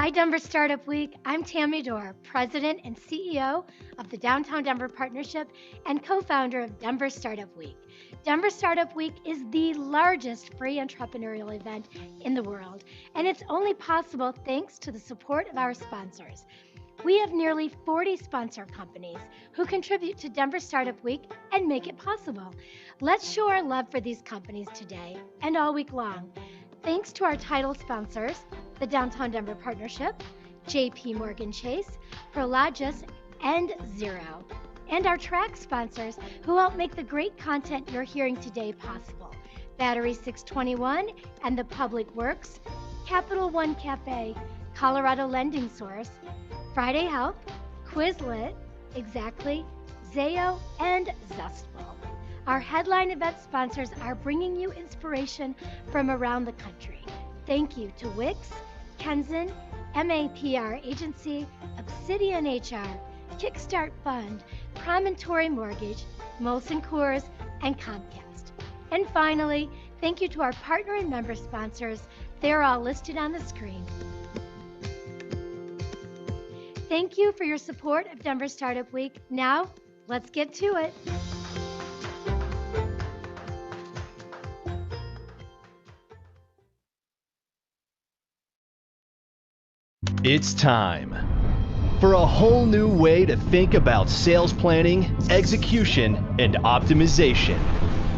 Hi, Denver Startup Week. I'm Tammy Dorr, President and CEO of the Downtown Denver Partnership and co-founder of Denver Startup Week. Denver Startup Week is the largest free entrepreneurial event in the world, and it's only possible thanks to the support of our sponsors. We have nearly 40 sponsor companies who contribute to Denver Startup Week and make it possible. Let's show our love for these companies today and all week long. Thanks to our title sponsors, the Downtown Denver Partnership, JP Morgan Chase, Prologis, and Zero, and our track sponsors who help make the great content you're hearing today possible. Battery 621 and the Public Works, Capital One Cafe, Colorado Lending Source, Friday Help, Quizlet, Exactly, Zayo, and Zestful. Our headline event sponsors are bringing you inspiration from around the country. Thank you to Wix, Kenzen, MAPR Agency, Obsidian HR, Kickstart Fund, Promontory Mortgage, Molson Coors, and Comcast. And finally, thank you to our partner and member sponsors. They're all listed on the screen. Thank you for your support of Denver Startup Week. Now, let's get to it. It's time for a whole new way to think about sales planning, execution, and optimization.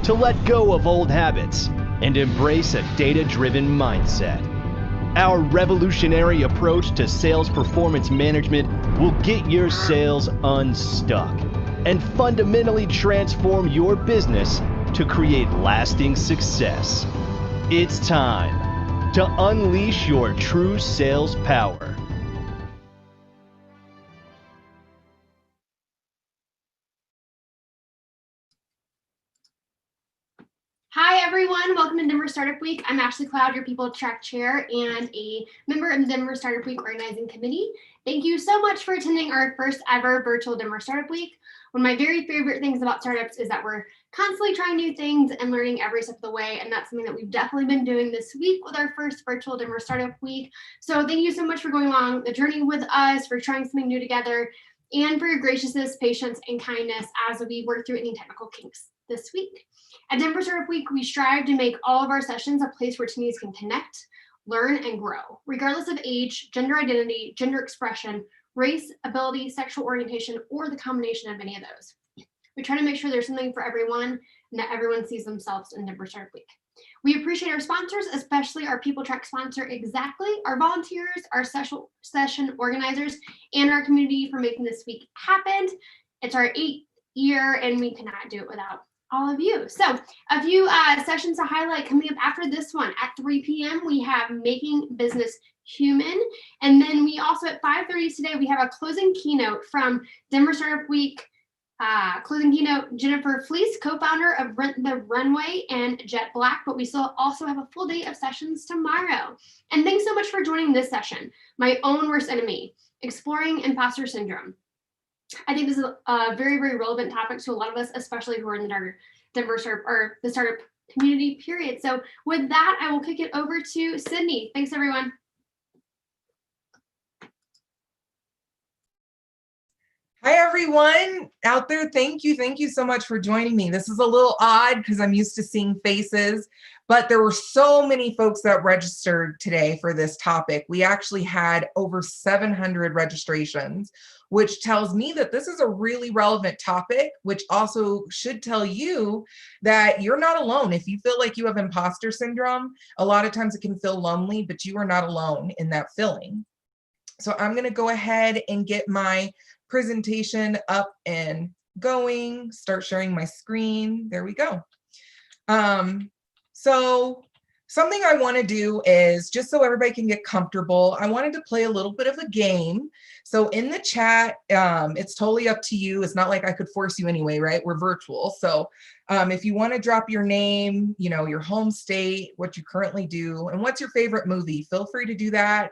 To let go of old habits and embrace a data-driven mindset. Our revolutionary approach to sales performance management will get your sales unstuck and fundamentally transform your business to create lasting success. It's time to unleash your true sales power. Hi everyone, welcome to Denver Startup Week. I'm Ashley Cloud, your People Track Chair and a member of the Denver Startup Week Organizing Committee. Thank you so much for attending our first ever virtual Denver Startup Week. One of my very favorite things about startups is that we're constantly trying new things and learning every step of the way, and that's something that we've definitely been doing this week with our first virtual Denver Startup Week. So thank you so much for going along the journey with us, for trying something new together, and for your graciousness, patience, and kindness as we work through any technical kinks this week. At Denver Startup Week, we strive to make all of our sessions a place where teams can connect, learn, and grow, regardless of age, gender identity, gender expression, race, ability, sexual orientation, or the combination of any of those. We try to make sure there's something for everyone and that everyone sees themselves in Denver Startup Week. We appreciate our sponsors, especially our People Track sponsor, Exactly, our volunteers, our session organizers, and our community for making this week happen. It's our 8th year, and we cannot do it without all of you. So a few sessions to highlight coming up after this one. At 3 p.m. we have Making Business Human. And then we also at 5:30 today, we have a closing keynote from Denver Startup Week. Closing keynote, Jennifer Fleece, co-founder of Rent the Runway and Jet Black, but we still also have a full day of sessions tomorrow. And thanks so much for joining this session, My Own Worst Enemy, Exploring Imposter Syndrome. I think this is a very, very relevant topic to a lot of us, especially who are in the Denver startup or the startup community, period. So with that, I will kick it over to Sydney. Thanks, everyone. Hi, everyone out there. Thank you so much for joining me. This is a little odd because I'm used to seeing faces, but there were so many folks that registered today for this topic. We actually had over 700 registrations, which tells me that this is a really relevant topic, which also should tell you that you're not alone. If you feel like you have imposter syndrome, a lot of times it can feel lonely, but you are not alone in that feeling. So I'm going to go ahead and get my presentation up and going, start sharing my screen. There we go. So something I want to do is, just so everybody can get comfortable, I wanted to play a little bit of a game. So in the chat, it's totally up to you. It's not like I could force you anyway, right? We're virtual. So if you want to drop your name, your home state, what you currently do, and what's your favorite movie, feel free to do that.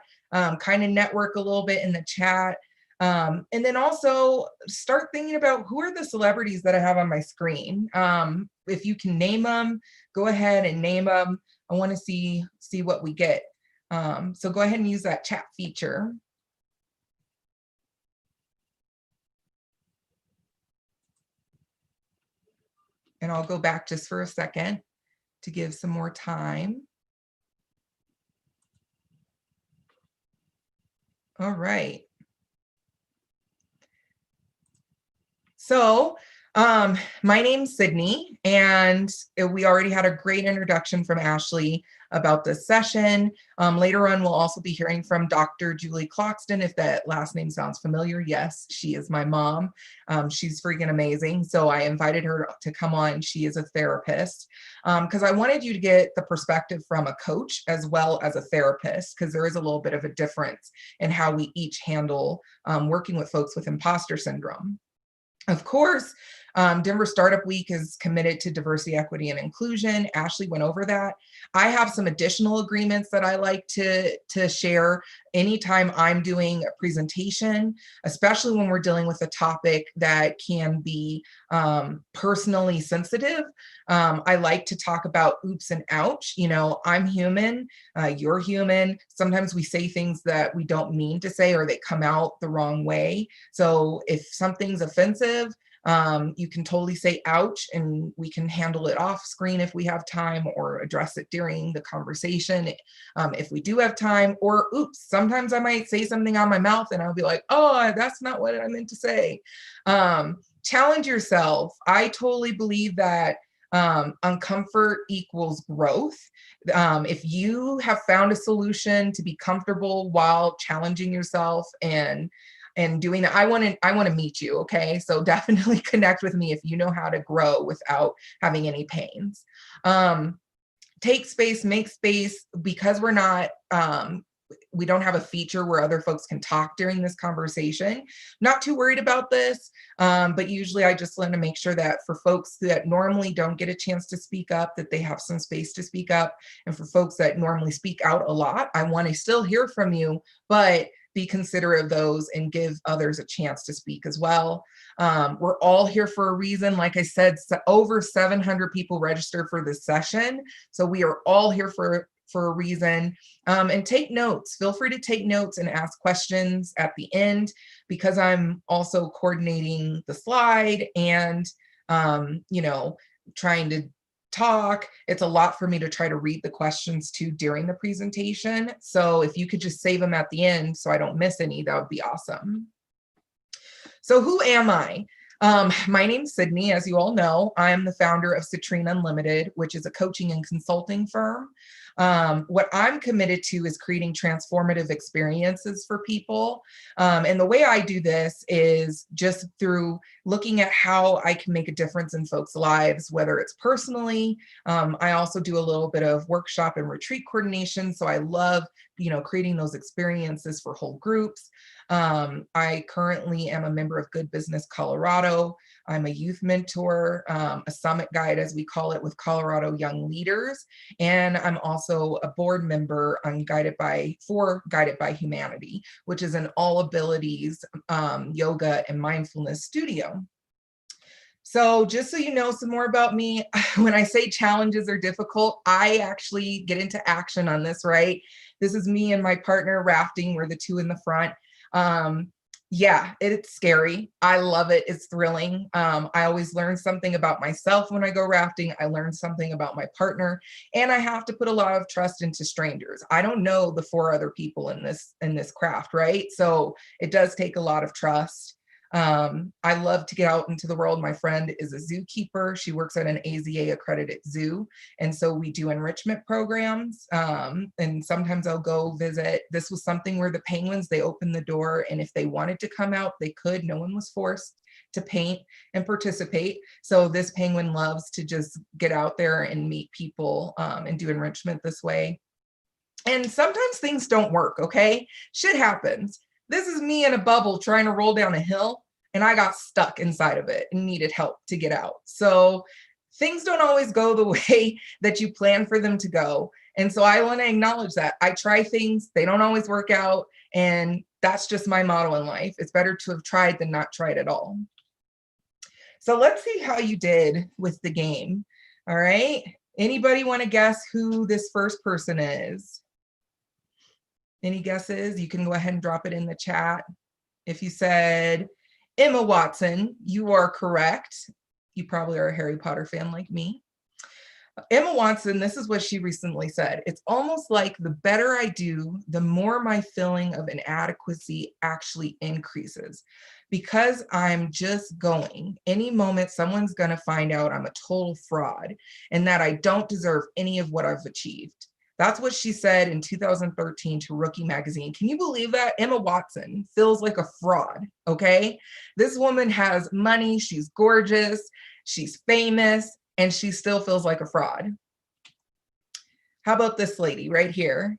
Kind of network a little bit in the chat. And then also start thinking about who are the celebrities that I have on my screen. If you can name them, go ahead and name them. I want to see what we get. So go ahead and use that chat feature. And I'll go back just for a second to give some more time. All right. So my name's Sydney, and we already had a great introduction from Ashley about this session. Later on, we'll also be hearing from Dr. Julie Cloxton, if that last name sounds familiar. Yes, she is my mom. She's freaking amazing. So I invited her to come on. She is a therapist because I wanted you to get the perspective from a coach as well as a therapist, because there is a little bit of a difference in how we each handle working with folks with imposter syndrome. Of course, Denver Startup Week is committed to diversity, equity, and inclusion. Ashley went over that. I have some additional agreements that I like to share anytime I'm doing a presentation, especially when we're dealing with a topic that can be personally sensitive. I like to talk about oops and ouch. You know, I'm human, you're human. Sometimes we say things that we don't mean to say, or they come out the wrong way. So if something's offensive, you can totally say ouch, and we can handle it off screen if we have time, or address it during the conversation if we do have time. Or oops, sometimes I might say something on my mouth and I'll be like, oh, that's not what I meant to say. Challenge yourself. I totally believe that uncomfort equals growth. If you have found a solution to be comfortable while challenging yourself and doing that, I want to meet you. Okay, so definitely connect with me if you know how to grow without having any pains. Take space, make space, because we're not we don't have a feature where other folks can talk during this conversation. Not too worried about this, but usually I just want to make sure that for folks that normally don't get a chance to speak up, that they have some space to speak up. And for folks that normally speak out a lot, I want to still hear from you, but be considerate of those and give others a chance to speak as well. We're all here for a reason. Like I said, over 700 people registered for this session. So we are all here for a reason. And take notes. Feel free to take notes and ask questions at the end, because I'm also coordinating the slide and, you know, trying to talk. It's a lot for me to try to read the questions too during the presentation. So if you could just save them at the end so I don't miss any, that would be awesome. So who am I? My name's Sydney, as you all know. I'm the founder of Citrine Unlimited, which is a coaching and consulting firm. What I'm committed to is creating transformative experiences for people. And the way I do this is just through looking at how I can make a difference in folks' lives, whether it's personally. I also do a little bit of workshop and retreat coordination. So I love, you know, creating those experiences for whole groups. I currently am a member of Good Business Colorado. I'm a youth mentor, a summit guide, as we call it, with Colorado Young Leaders. And I'm also a board member on Guided by Humanity, which is an all abilities yoga and mindfulness studio. So just so you know some more about me, when I say challenges are difficult, I actually get into action on this, right? This is me and my partner rafting. We're the two in the front. Yeah, it's scary. I love it. It's thrilling. I always learn something about myself when I go rafting. I learn something about my partner, and I have to put a lot of trust into strangers. I don't know the 4 other people in this craft, right? So it does take a lot of trust. I love to get out into the world. My friend is a zookeeper. She works at an AZA accredited zoo. And so we do enrichment programs. And sometimes I'll go visit. This was something where the penguins, they opened the door, and if they wanted to come out, they could. No one was forced to paint and participate. So this penguin loves to just get out there and meet people and do enrichment this way. And sometimes things don't work, okay? Shit happens. This is me in a bubble trying to roll down a hill, and I got stuck inside of it and needed help to get out. So things don't always go the way that you plan for them to go. And so I want to acknowledge that. I try things, they don't always work out, and that's just my motto in life. It's better to have tried than not tried at all. So let's see how you did with the game. All right. Anybody want to guess who this first person is? Any guesses? You can go ahead and drop it in the chat. If you said Emma Watson, you are correct. You probably are a Harry Potter fan like me. Emma Watson, this is what she recently said. It's almost like the better I do, the more my feeling of inadequacy actually increases. Because I'm just going, any moment someone's going to find out I'm a total fraud and that I don't deserve any of what I've achieved. That's what she said in 2013 to Rookie magazine. Can you believe that? Emma Watson feels like a fraud, okay? This woman has money, she's gorgeous, she's famous, and she still feels like a fraud. How about this lady right here?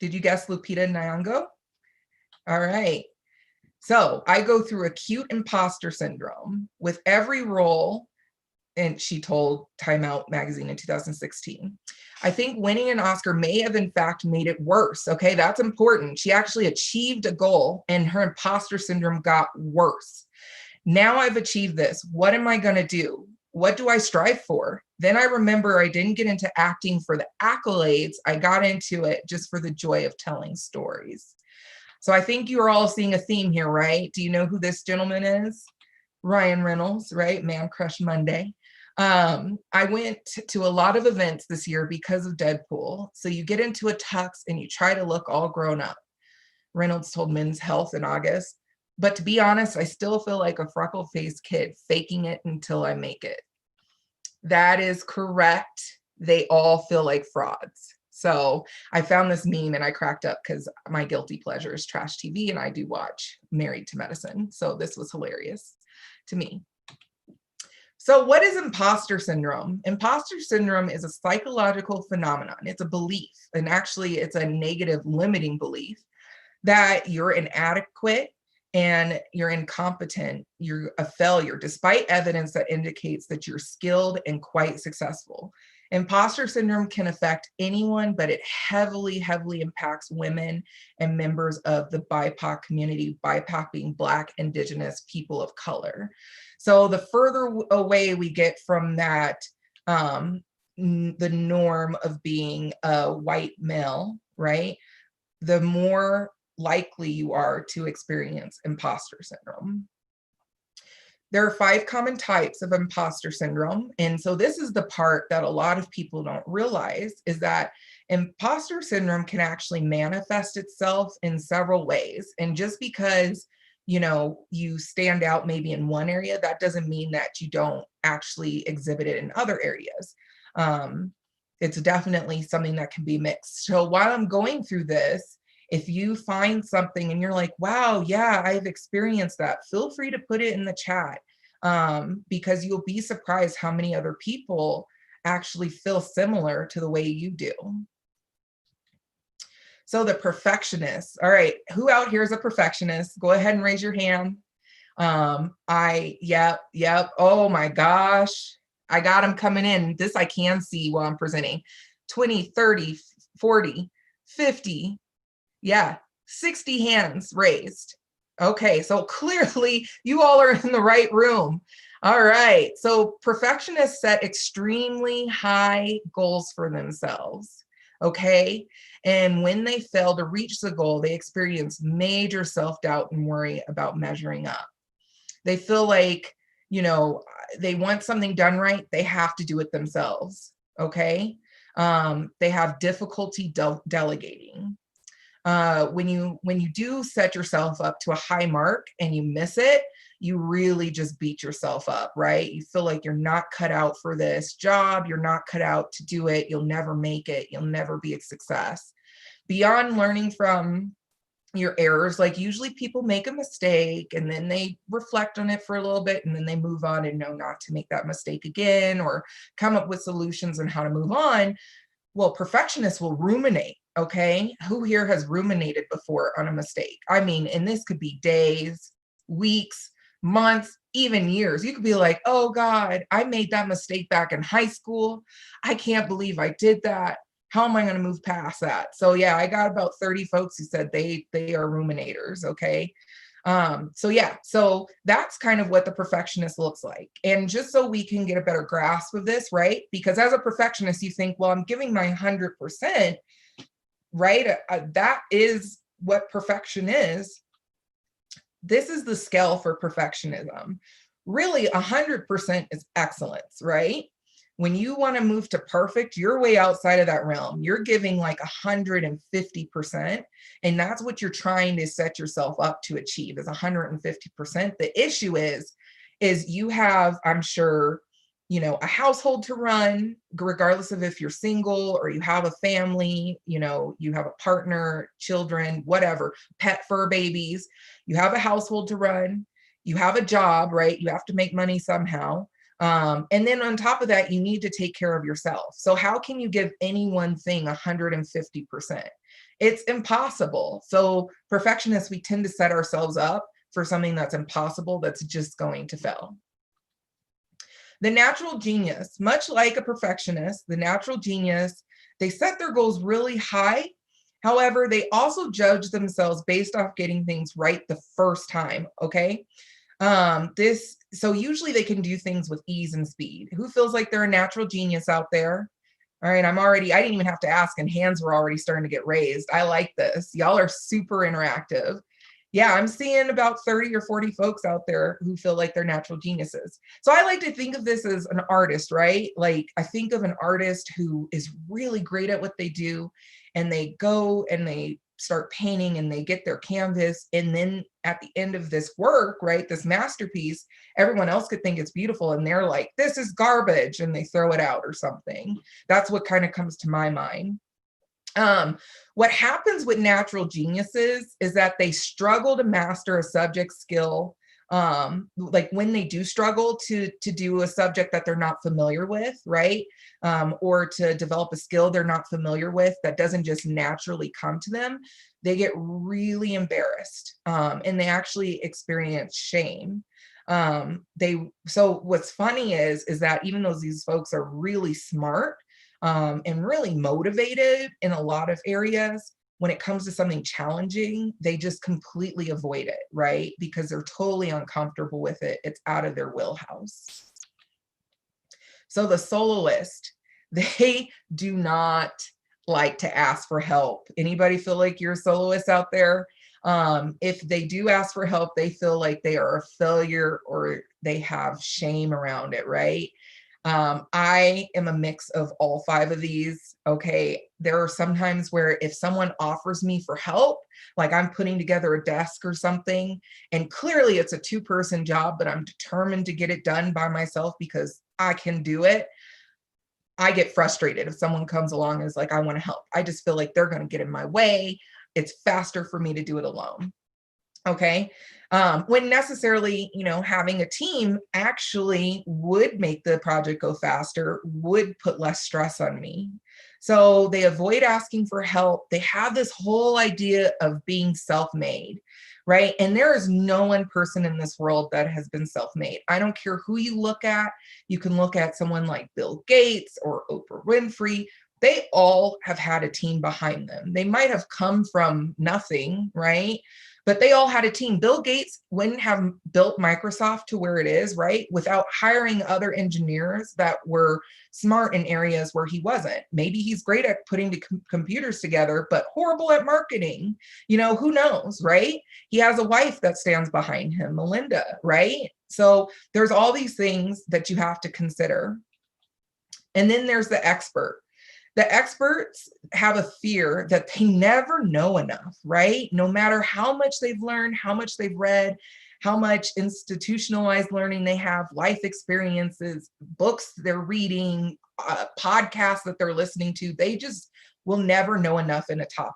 Did you guess Lupita Nyong'o? All right. So I go through acute imposter syndrome with every role, and she told Time Out magazine in 2016. I think winning an Oscar may have in fact made it worse. Okay, that's important. She actually achieved a goal and her imposter syndrome got worse. Now I've achieved this. What am I going to do? What do I strive for? Then I remember I didn't get into acting for the accolades. I got into it just for the joy of telling stories. So I think you're all seeing a theme here, right? Do you know who this gentleman is? Ryan Reynolds, right? Man Crush Monday. I went to a lot of events this year because of Deadpool. So you get into a tux and you try to look all grown up. Reynolds told Men's Health in August. But to be honest, I still feel like a freckle-faced kid faking it until I make it. That is correct. They all feel like frauds. So I found this meme and I cracked up because my guilty pleasure is trash TV and I do watch Married to Medicine. So this was hilarious to me. So what is imposter syndrome? Imposter syndrome is a psychological phenomenon. It's a belief, and actually it's a negative limiting belief that you're inadequate and you're incompetent, you're a failure, despite evidence that indicates that you're skilled and quite successful. Imposter syndrome can affect anyone, but it heavily impacts women and members of the BIPOC community, BIPOC being Black, Indigenous, people of color. So the further away we get from that, the norm of being a white male, right, the more likely you are to experience imposter syndrome. There are 5 common types of imposter syndrome. And so this is the part that a lot of people don't realize, is that imposter syndrome can actually manifest itself in several ways. And just because, you know, you stand out maybe in one area, that doesn't mean that you don't actually exhibit it in other areas. It's definitely something that can be mixed. So while I'm going through this, if you find something and you're like, wow, yeah, I've experienced that, feel free to put it in the chat, because you'll be surprised how many other people actually feel similar to the way you do. So the perfectionist. All right, who out here is a perfectionist? Go ahead and raise your hand. Yep. Oh my gosh. I got them coming in. This I can see while I'm presenting. 20, 30, 40, 50. Yeah, 60 hands raised. Okay, so clearly you all are in the right room. All right, so perfectionists set extremely high goals for themselves, okay? And when they fail to reach the goal, they experience major self-doubt and worry about measuring up. They feel like, you know, they want something done right, they have to do it themselves, okay? They have difficulty delegating. When you do set yourself up to a high mark and you miss it, you really just beat yourself up, right? You feel like you're not cut out for this job, you're not cut out to do it, you'll never make it, you'll never be a success. Beyond learning from your errors, like usually people make a mistake and then they reflect on it for a little bit and then they move on and know not to make that mistake again or come up with solutions on how to move on. Well, perfectionists will ruminate, okay? Who here has ruminated before on a mistake? I mean, and this could be days, weeks, months, even years. You could be like, oh God, I made that mistake back in high school. I can't believe I did that. How am I going to move past that? So yeah, I got about 30 folks who said they are ruminators, okay? So that's kind of what the perfectionist looks like. And just so we can get a better grasp of this, right? Because as a perfectionist, you think, well, I'm giving my 100%, right? That is what perfection is. This is the scale for perfectionism. Really, 100% is excellence, right? When you want to move to perfect, you're way outside of that realm. You're giving like 150%. And that's what you're trying to set yourself up to achieve is 150%. The issue is you have, I'm sure, a household to run, regardless of if you're single or you have a family, you have a partner, children, whatever, pet fur babies, you have a household to run, you have a job, right? You have to make money somehow. And then on top of that, you need to take care of yourself. So how can you give any one thing 150%? It's impossible. So perfectionists, we tend to set ourselves up for something that's impossible, that's just going to fail. The natural genius, much like a perfectionist, the natural genius, they set their goals really high. However, they also judge themselves based off getting things right the first time, okay? So usually they can do things with ease and speed. Who feels like they're a natural genius out there? All right, I didn't even have to ask and hands were already starting to get raised. I like this. Y'all are super interactive. Yeah, I'm seeing about 30 or 40 folks out there who feel like they're natural geniuses. So I like to think of this as an artist, right? Like I think of an artist who is really great at what they do, and they go and they start painting and they get their canvas. And then at the end of this work, right, this masterpiece, everyone else could think it's beautiful. And they're like, this is garbage. And they throw it out or something. That's what kind of comes to my mind. What happens with natural geniuses is that they struggle to master a subject skill. Like when they do struggle to do a subject that they're not familiar with, right? Or to develop a skill they're not familiar with that doesn't just naturally come to them, they get really embarrassed, and they actually experience shame. So what's funny is that even though these folks are really smart, and really motivated in a lot of areas, when it comes to something challenging, they just completely avoid it, right? Because they're totally uncomfortable with it. It's out of their wheelhouse. So the soloist, they do not like to ask for help. Anybody feel like you're a soloist out there? If they do ask for help, they feel like they are a failure or they have shame around it, right? I am a mix of all 5 of these. Okay. There are some times where if someone offers me for help, like I'm putting together a desk or something, and clearly it's a 2-person job, but I'm determined to get it done by myself because I can do it. I get frustrated if someone comes along and is like, I want to help. I just feel like they're going to get in my way. It's faster for me to do it alone. Okay. When necessarily, having a team actually would make the project go faster, would put less stress on me. So they avoid asking for help. They have this whole idea of being self-made, right? And there is no one person in this world that has been self-made. I don't care who you look at. You can look at someone like Bill Gates or Oprah Winfrey. They all have had a team behind them. They might have come from nothing, right? But they all had a team. Bill Gates wouldn't have built Microsoft to where it is, right? Without hiring other engineers that were smart in areas where he wasn't. Maybe he's great at putting the computers together, but horrible at marketing. Who knows, right? He has a wife that stands behind him, Melinda, right? So there's all these things that you have to consider. And then there's the expert. The experts have a fear that they never know enough, right? No matter how much they've learned, how much they've read, how much institutionalized learning they have, life experiences, books they're reading, podcasts that they're listening to, they just will never know enough in a topic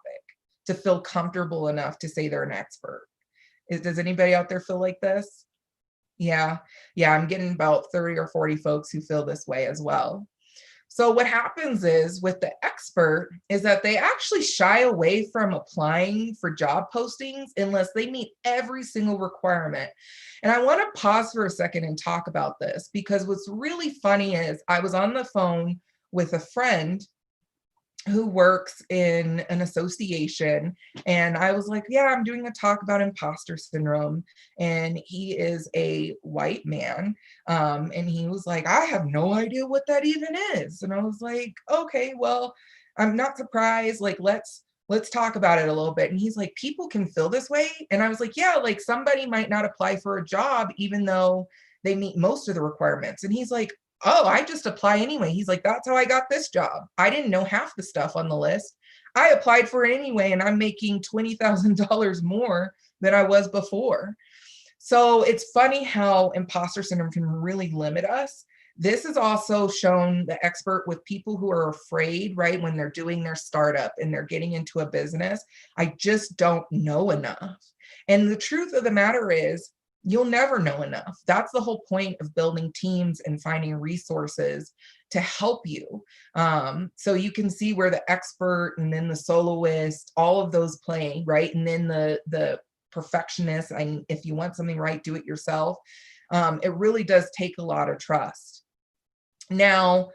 to feel comfortable enough to say they're an expert. Does anybody out there feel like this? Yeah, I'm getting about 30 or 40 folks who feel this way as well. So what happens is with the expert is that they actually shy away from applying for job postings unless they meet every single requirement. And I want to pause for a second and talk about this, because what's really funny is I was on the phone with a friend who works in an association, and I was like, yeah, I'm doing a talk about imposter syndrome, and he is a white man, and he was like, I have no idea what that even is. And I was like, okay, well, I'm not surprised. Like, let's let's talk about it a little bit. And he's like, people can feel this way. And I was like, yeah, like somebody might not apply for a job, even though they meet most of the requirements. And he's like, oh, I just apply anyway. He's like, that's how I got this job. I didn't know half the stuff on the list. I applied for it anyway, and I'm making $20,000 more than I was before. So it's funny how imposter syndrome can really limit us. This is also shown the expert with people who are afraid, right? When they're doing their startup and they're getting into a business, I just don't know enough. And the truth of the matter is, you'll never know enough. That's the whole point of building teams and finding resources to help you. So you can see where the expert and then the soloist, all of those play, right? And then the perfectionist, and if you want something right, do it yourself. It really does take a lot of trust. Now,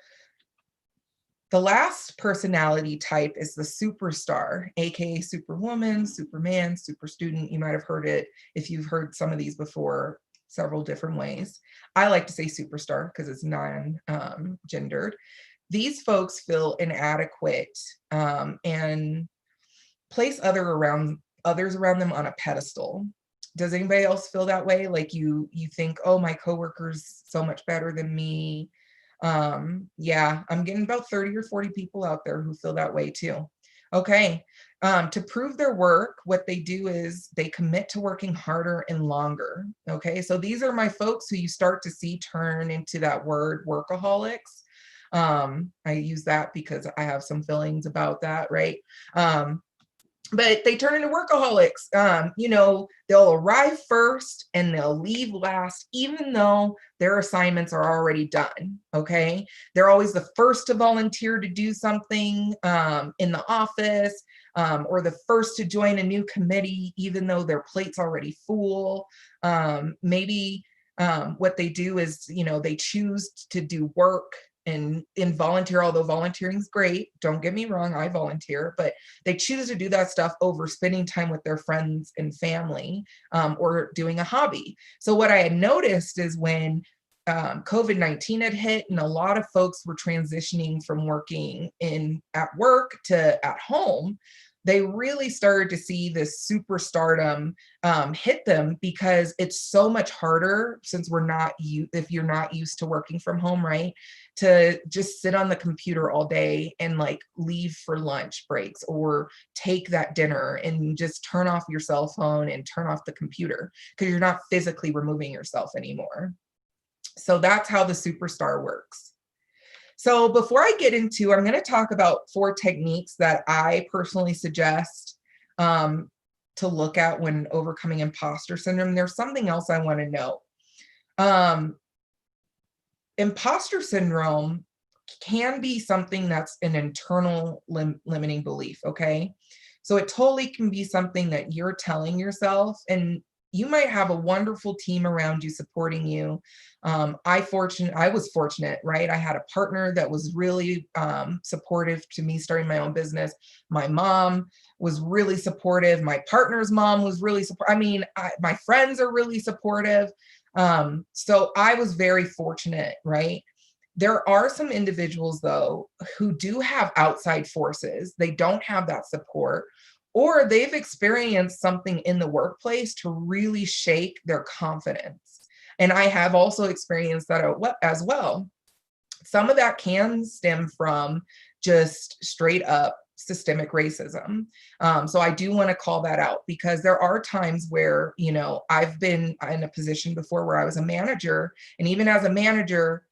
the last personality type is the superstar, aka superwoman, superman, super student. You might have heard it if you've heard some of these before, several different ways. I like to say superstar because it's non-gendered. These folks feel inadequate and place others around them on a pedestal. Does anybody else feel that way? Like you think, oh, my coworker's so much better than me. Yeah, I'm getting about 30 or 40 people out there who feel that way too. Okay. To prove their work, what they do is they commit to working harder and longer. Okay. So these are my folks who you start to see turn into that word workaholics. I use that because I have some feelings about that, right? But they turn into workaholics. They'll arrive first and they'll leave last, even though their assignments are already done. Okay. They're always the first to volunteer to do something in the office, or the first to join a new committee, even though their plate's already full. Maybe what they do is, they choose to do work and volunteer, although volunteering is great. Don't get me wrong, I volunteer, but they choose to do that stuff over spending time with their friends and family, or doing a hobby. So what I had noticed is when COVID-19 had hit and a lot of folks were transitioning from working at work to at home, they really started to see this superstardom hit them, because it's so much harder, since if you're not used to working from home, right? To just sit on the computer all day and like leave for lunch breaks or take that dinner and just turn off your cell phone and turn off the computer, because you're not physically removing yourself anymore. So that's how the superstar works. So before I get into, I'm going to talk about 4 techniques that I personally suggest to look at when overcoming imposter syndrome. There's something else I want to note. Imposter syndrome can be something that's an internal limiting belief, okay? So it totally can be something that you're telling yourself, and you might have a wonderful team around you supporting you. I was fortunate, right? I had a partner that was really supportive to me starting my own business. My mom was really supportive. My partner's mom was really supportive. My friends are really supportive. So I was very fortunate, right? There are some individuals though, who do have outside forces. They don't have that support, or they've experienced something in the workplace to really shake their confidence. And I have also experienced that as well. Some of that can stem from just straight up systemic racism. So I do want to call that out, because there are times where, I've been in a position before where I was a manager, and even as a manager,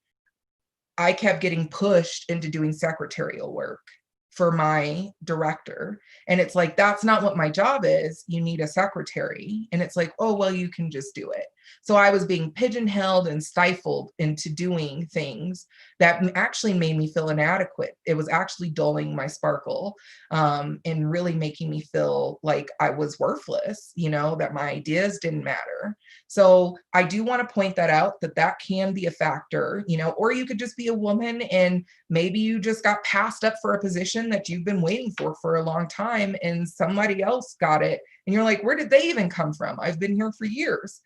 I kept getting pushed into doing secretarial work for my director. And it's like, that's not what my job is. You need a secretary. And it's like, oh, well, you can just do it. So I was being pigeonholed and stifled into doing things that actually made me feel inadequate. It was actually dulling my sparkle, and really making me feel like I was worthless, that my ideas didn't matter. So I do want to point that out, that can be a factor, or you could just be a woman and maybe you just got passed up for a position that you've been waiting for a long time, and somebody else got it. And you're like, where did they even come from? I've been here for years.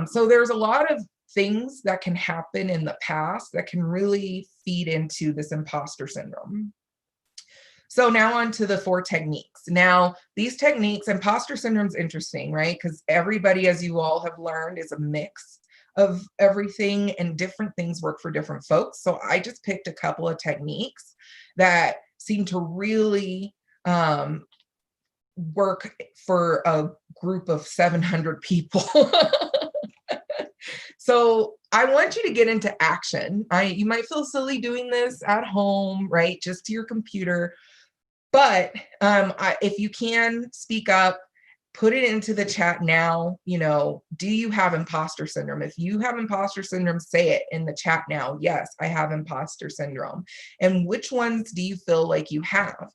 So there's a lot of things that can happen in the past that can really feed into this imposter syndrome. So now on to the 4 techniques. Now, these techniques, imposter syndrome is interesting, right? Because everybody, as you all have learned, is a mix of everything, and different things work for different folks. So I just picked a couple of techniques that seem to really work for a group of 700 people. So I want you to get into action. You might feel silly doing this at home, right? Just to your computer. But if you can speak up, put it into the chat now. Do you have imposter syndrome? If you have imposter syndrome, say it in the chat now. Yes, I have imposter syndrome. And which ones do you feel like you have?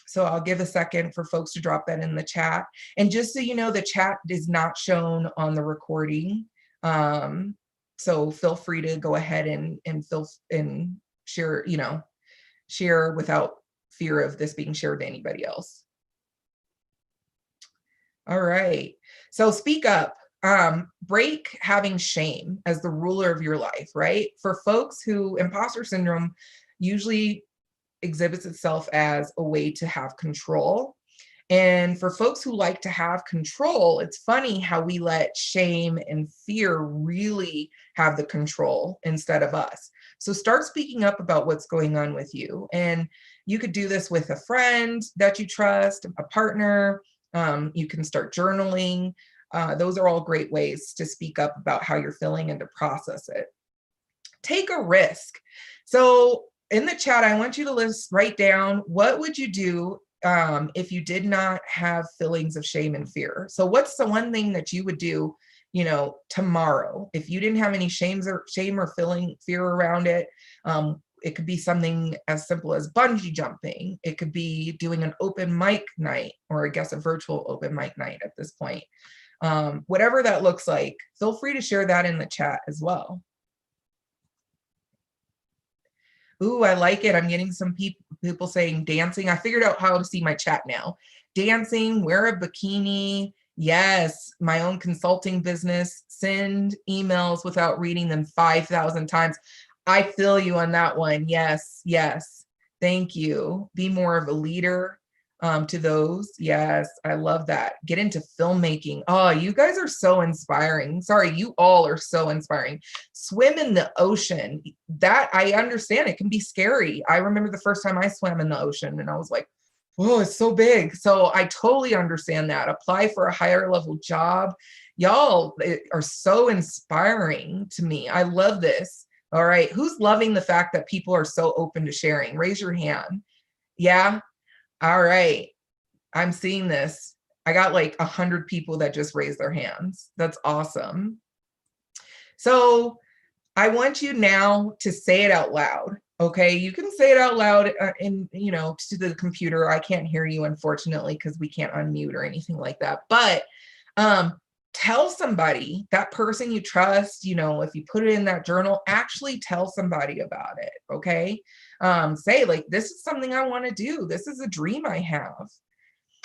So I'll give a second for folks to drop that in the chat. And just so you know, the chat is not shown on the recording. So feel free to go ahead and share, share without fear of this being shared to anybody else. All right. So speak up. Break having shame as the ruler of your life, right? For folks who imposter syndrome usually exhibits itself as a way to have control. And for folks who like to have control, it's funny how we let shame and fear really have the control instead of us. So start speaking up about what's going on with you. And you could do this with a friend that you trust, a partner. You can start journaling. Those are all great ways to speak up about how you're feeling and to process it. Take a risk. So in the chat, I want you to write down, what would you do if you did not have feelings of shame and fear? So what's the one thing that you would do, tomorrow, if you didn't have any shame or fear around it? It could be something as simple as bungee jumping. It could be doing an open mic night, or I guess a virtual open mic night at this point. Whatever that looks like, feel free to share that in the chat as well. Ooh, I like it. I'm getting some people saying dancing. I figured out how to see my chat now. Dancing, wear a bikini. Yes, my own consulting business. Send emails without reading them 5,000 times. I feel you on that one. Yes, yes. Thank you. Be more of a leader to those. Yes, I love that. Get into filmmaking. Oh, you guys are so inspiring. Sorry, you all are so inspiring. Swim in the ocean. That, I understand, it can be scary. I remember the first time I swam in the ocean and I was like, whoa, it's so big. So I totally understand that. Apply for a higher level job. Y'all are so inspiring to me. I love this. All right. Who's loving the fact that people are so open to sharing? Raise your hand. Yeah. All right. I'm seeing this. I got like 100 people that just raised their hands. That's awesome. So I want you now to say it out loud. Okay. You can say it out loud to the computer. I can't hear you, unfortunately, because we can't unmute or anything like that. But tell somebody, that person you trust, if you put it in that journal, actually tell somebody about it. Okay. Say like, this is something I want to do. This is a dream I have.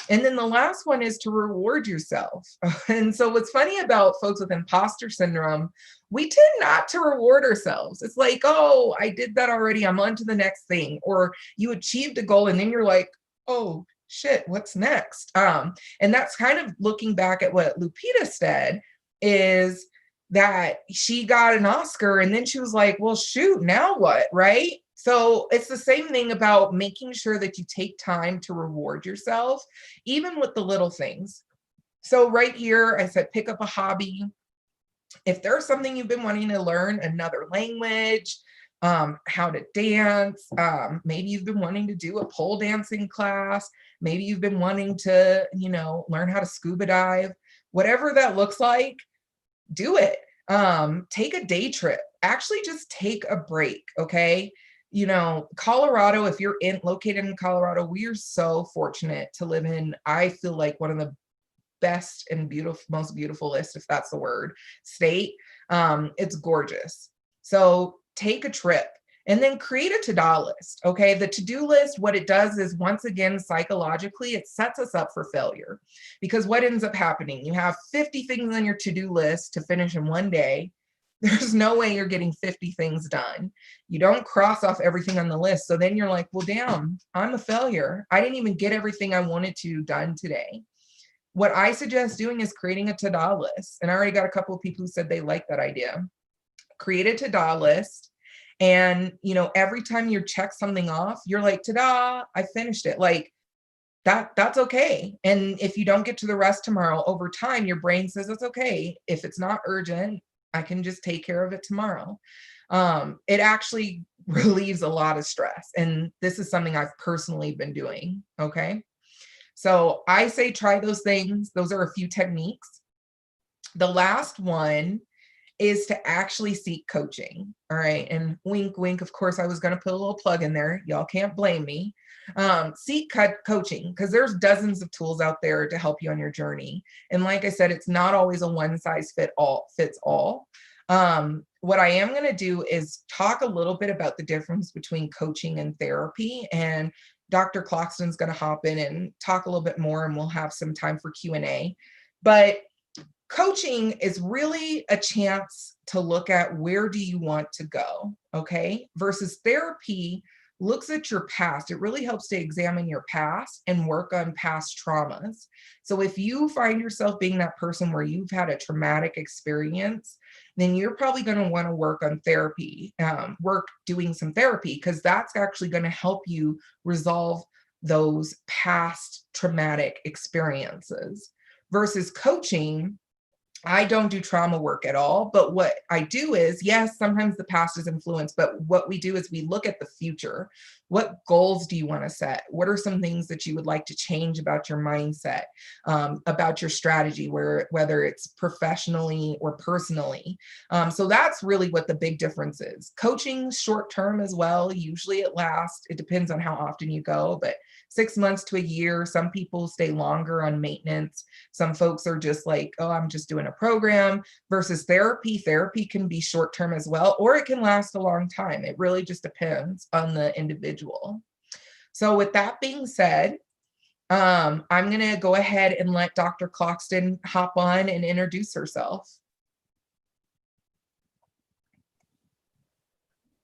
And then the last one is to reward yourself. And so what's funny about folks with imposter syndrome, we tend not to reward ourselves. It's like, oh, I did that already. I'm on to the next thing. Or you achieved a goal and then you're like, oh, shit, what's next? And that's kind of looking back at what Lupita said, is that she got an Oscar and then she was like, well, shoot, now what, right? So it's the same thing about making sure that you take time to reward yourself, even with the little things. So right here, I said, pick up a hobby. If there's something you've been wanting to learn, another language, how to dance, maybe you've been wanting to do a pole dancing class, maybe you've been wanting to, learn how to scuba dive, whatever that looks like, do it. Take a day trip, actually just take a break. Okay. Colorado, if you're located in Colorado, we are so fortunate to live in, I feel like, one of the best and most beautifulest, if that's the word, state. It's gorgeous. So take a trip and then create a to-do list. Okay. The to-do list, what it does is, once again, psychologically, it sets us up for failure, because what ends up happening, you have 50 things on your to-do list to finish in one day. There's no way you're getting 50 things done. You don't cross off everything on the list. So then you're like, well, damn, I'm a failure. I didn't even get everything I wanted to done today. What I suggest doing is creating a to-do list. And I already got a couple of people who said they like that idea. Create a to-do list. And, every time you check something off, you're like, ta-da, I finished it. Like, that's okay. And if you don't get to the rest tomorrow, over time, your brain says it's okay. If it's not urgent, I can just take care of it tomorrow. It actually relieves a lot of stress. And this is something I've personally been doing. Okay. So I say try those things. Those are a few techniques. The last one is to actually seek coaching. All right. And wink, wink. Of course, I was going to put a little plug in there. Y'all can't blame me. Seek coaching, because there's dozens of tools out there to help you on your journey. And like I said, it's not always a one size fits all. What I am going to do is talk a little bit about the difference between coaching and therapy. And Dr. Cloxton's going to hop in and talk a little bit more, and we'll have some time for Q&A. But coaching is really a chance to look at where do you want to go, okay? Versus therapy looks at your past. It really helps to examine your past and work on past traumas. So if you find yourself being that person where you've had a traumatic experience, then you're probably going to want to work on therapy, doing some therapy, because that's actually going to help you resolve those past traumatic experiences. Versus coaching, I don't do trauma work at all, but what I do is, yes, sometimes the past is influenced, but what we do is we look at the future. What goals do you want to set? What are some things that you would like to change about your mindset, about your strategy, whether it's professionally or personally? So that's really what the big difference is. Coaching short term as well. Usually it lasts. It depends on how often you go, but 6 months to a year. Some people stay longer on maintenance. Some folks are just like, oh, I'm just doing a program. Versus therapy. Therapy can be short term as well, or it can last a long time. It really just depends on the individual. So with that being said, I'm going to go ahead and let Dr. Cloxton hop on and introduce herself.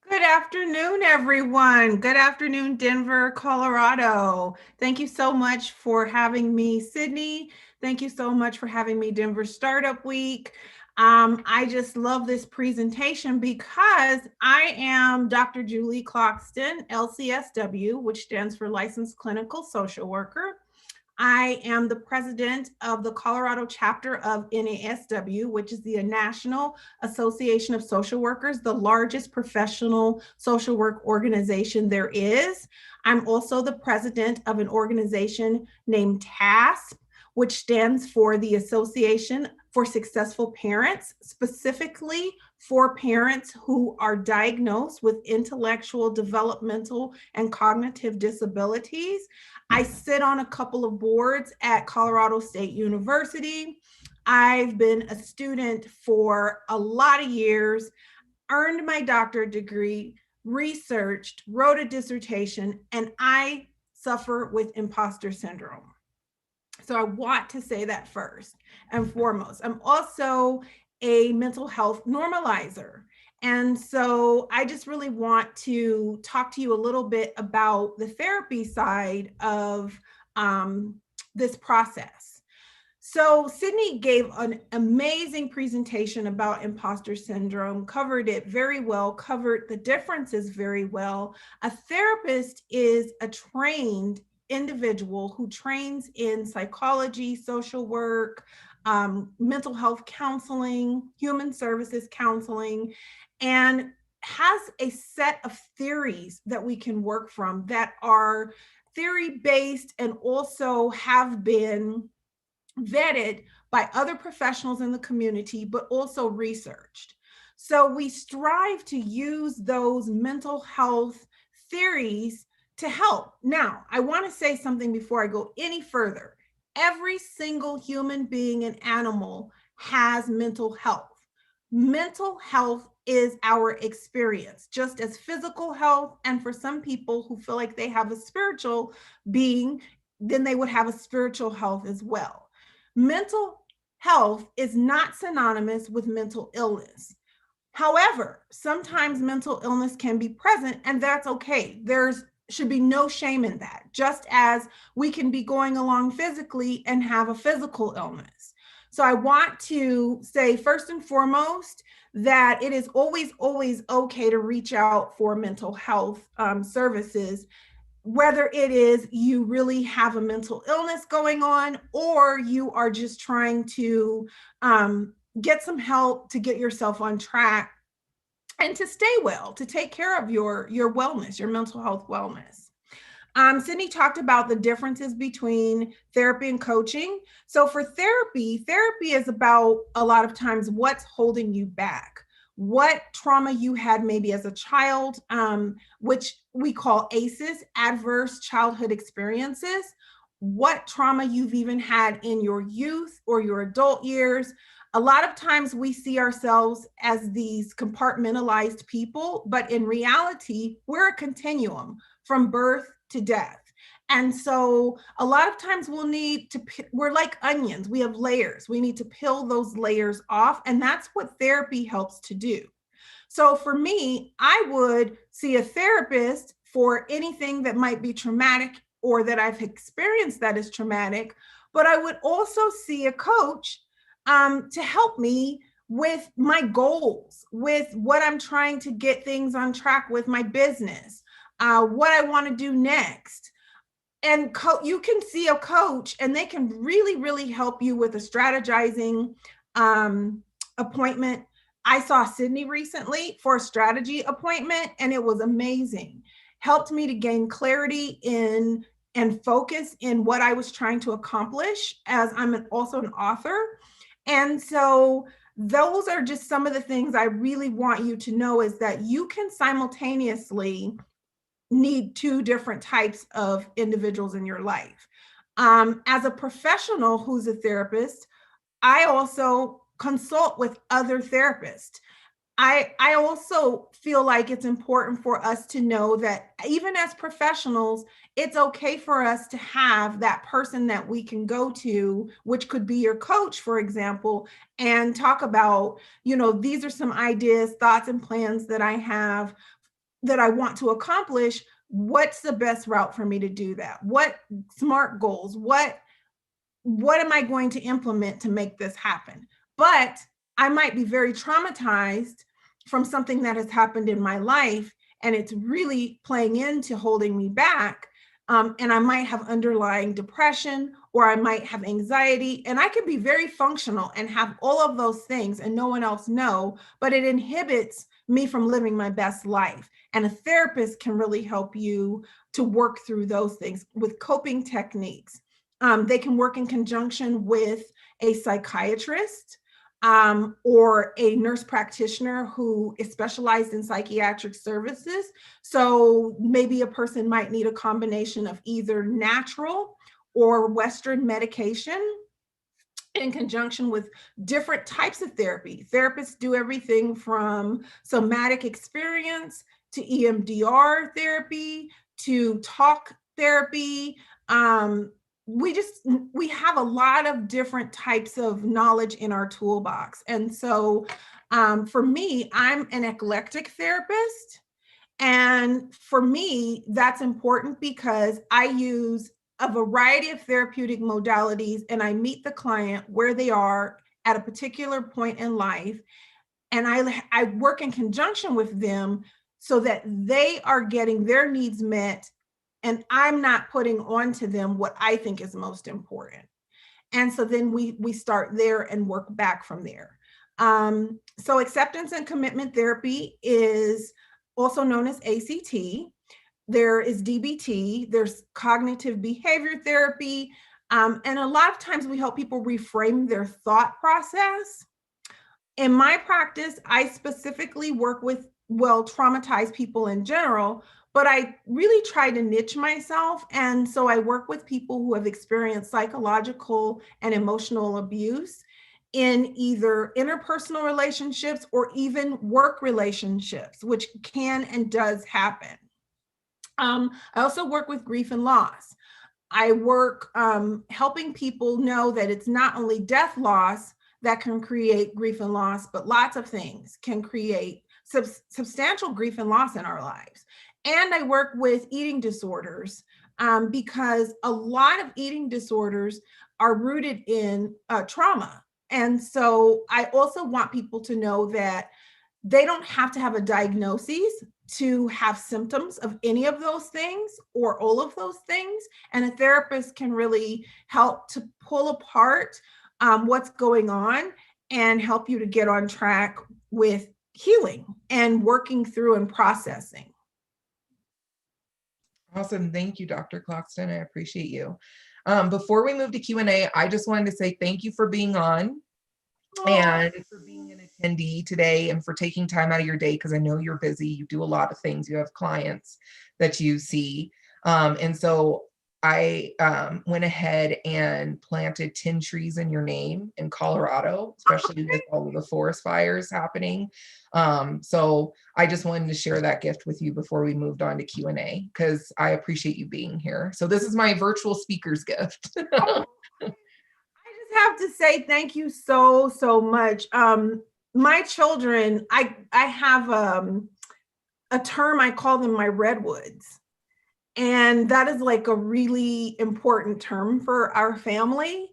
Good afternoon, everyone. Good afternoon, Denver, Colorado. Thank you so much for having me, Sydney. Thank you so much for having me, Denver Startup Week. I just love this presentation because I am Dr. Julie Cloxton, LCSW, which stands for Licensed Clinical Social Worker. I am the president of the Colorado chapter of NASW, which is the National Association of Social Workers, the largest professional social work organization there is. I'm also the president of an organization named TASP, which stands for the Association for Successful Parents, specifically for parents who are diagnosed with intellectual, developmental, and cognitive disabilities. I sit on a couple of boards at Colorado State University. I've been a student for a lot of years, earned my doctorate degree, researched, wrote a dissertation, and I suffer with imposter syndrome. So I want to say that first and foremost. I'm also a mental health normalizer. And so I just really want to talk to you a little bit about the therapy side of this process. So Sydney gave an amazing presentation about imposter syndrome, covered it very well, covered the differences very well. A therapist is a trained individual who trains in psychology, social work, mental health counseling, human services counseling, and has a set of theories that we can work from that are theory-based and also have been vetted by other professionals in the community, but also researched. So we strive to use those mental health theories to help. Now, I want to say something before I go any further. Every single human being and animal has mental health. Mental health is our experience, just as physical health. And for some people who feel like they have a spiritual being, then they would have a spiritual health as well. Mental health is not synonymous with mental illness. However, sometimes mental illness can be present, and that's okay. There's should be no shame in that, just as we can be going along physically and have a physical illness. So I want to say, first and foremost, that it is always, always okay to reach out for mental health services, whether it is you really have a mental illness going on or you are just trying to get some help to get yourself on track and to stay well, to take care of your wellness, your mental health wellness. Sydney talked about the differences between therapy and coaching. So for therapy is about a lot of times what's holding you back, what trauma you had maybe as a child, which we call ACEs, adverse childhood experiences, what trauma you've even had in your youth or your adult years. A lot of times we see ourselves as these compartmentalized people, but in reality, we're a continuum from birth to death. And so a lot of times we're like onions, we have layers. We need to peel those layers off. And that's what therapy helps to do. So for me, I would see a therapist for anything that might be traumatic or that I've experienced that is traumatic, but I would also see a coach to help me with my goals, with what I'm trying to get things on track with my business, what I want to do next. And you can see a coach and they can really, really help you with a strategizing appointment. I saw Sydney recently for a strategy appointment and it was amazing. Helped me to gain clarity in and focus in what I was trying to accomplish, as I'm also an author. And so those are just some of the things I really want you to know, is that you can simultaneously need two different types of individuals in your life. As a professional who's a therapist, I also consult with other therapists. I also feel like it's important for us to know that even as professionals, it's okay for us to have that person that we can go to, which could be your coach, for example, and talk about, these are some ideas, thoughts, and plans that I have that I want to accomplish. What's the best route for me to do that? What SMART goals? What am I going to implement to make this happen? But I might be very traumatized from something that has happened in my life, and it's really playing into holding me back. And I might have underlying depression, or I might have anxiety, and I could be very functional and have all of those things and no one else know, but it inhibits me from living my best life. And a therapist can really help you to work through those things with coping techniques. They can work in conjunction with a psychiatrist or a nurse practitioner who is specialized in psychiatric services. So maybe a person might need a combination of either natural or Western medication in conjunction with different types of therapy. Therapists do everything from somatic experience to EMDR therapy to talk therapy. We have a lot of different types of knowledge in our toolbox. And so for me, I'm an eclectic therapist. And for me, that's important because I use a variety of therapeutic modalities and I meet the client where they are at a particular point in life. And I work in conjunction with them so that they are getting their needs met, and I'm not putting onto them what I think is most important. And so then we start there and work back from there. So acceptance and commitment therapy is also known as ACT. There is DBT, there's cognitive behavior therapy. And a lot of times we help people reframe their thought process. In my practice, I specifically work with, traumatized people in general, but I really try to niche myself. And so I work with people who have experienced psychological and emotional abuse in either interpersonal relationships or even work relationships, which can and does happen. I also work with grief and loss. I work helping people know that it's not only death loss that can create grief and loss, but lots of things can create substantial grief and loss in our lives. And I work with eating disorders because a lot of eating disorders are rooted in trauma. And so I also want people to know that they don't have to have a diagnosis to have symptoms of any of those things or all of those things. And a therapist can really help to pull apart what's going on and help you to get on track with healing and working through and processing. Awesome. Thank you, Dr. Cloxton. I appreciate you. Before we move to Q&A, I just wanted to say thank you for being on and for being an attendee today and for taking time out of your day, because I know you're busy. You do a lot of things. You have clients that you see. And so I went ahead and planted 10 trees in your name in Colorado, especially with all of the forest fires happening. So I just wanted to share that gift with you before we moved on to Q&A, because I appreciate you being here. So this is my virtual speaker's gift. I just have to say thank you so much. My children, I have a term, I call them my redwoods. And that is like a really important term for our family.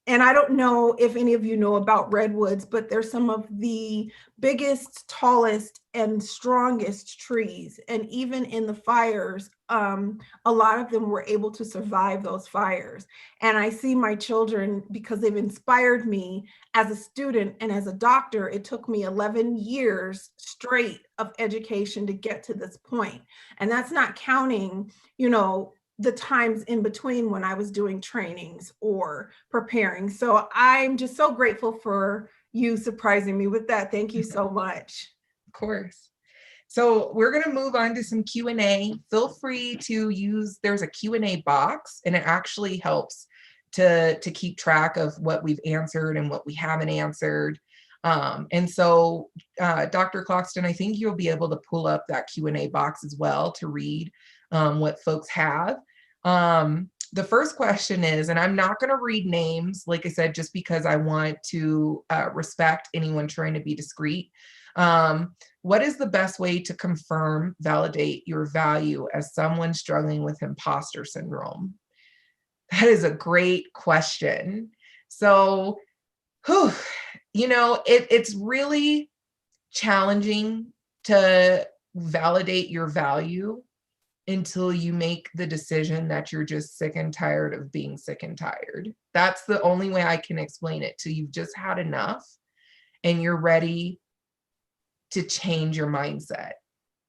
And I don't know if any of you know about redwoods, but they're some of the biggest, tallest, and strongest trees. And even in the fires, a lot of them were able to survive those fires. And I see my children, because they've inspired me as a student and as a doctor. It took me 11 years straight of education to get to this point. And that's not counting, the times in between when I was doing trainings or preparing. So I'm just so grateful for you surprising me with that. Thank you so much. Of course. So we're going to move on to some Q&A. Feel free to use, there's a Q&A box, and it actually helps to keep track of what we've answered and what we haven't answered. And so Dr. Cloxton, I think you'll be able to pull up that Q&A box as well to read what folks have. The first question is, and I'm not going to read names, like I said, just because I want to respect anyone trying to be discreet. What is the best way to confirm, validate your value as someone struggling with imposter syndrome? That is a great question. So, it's really challenging to validate your value until you make the decision that you're just sick and tired of being sick and tired. That's the only way I can explain it, till you've just had enough and you're ready to change your mindset.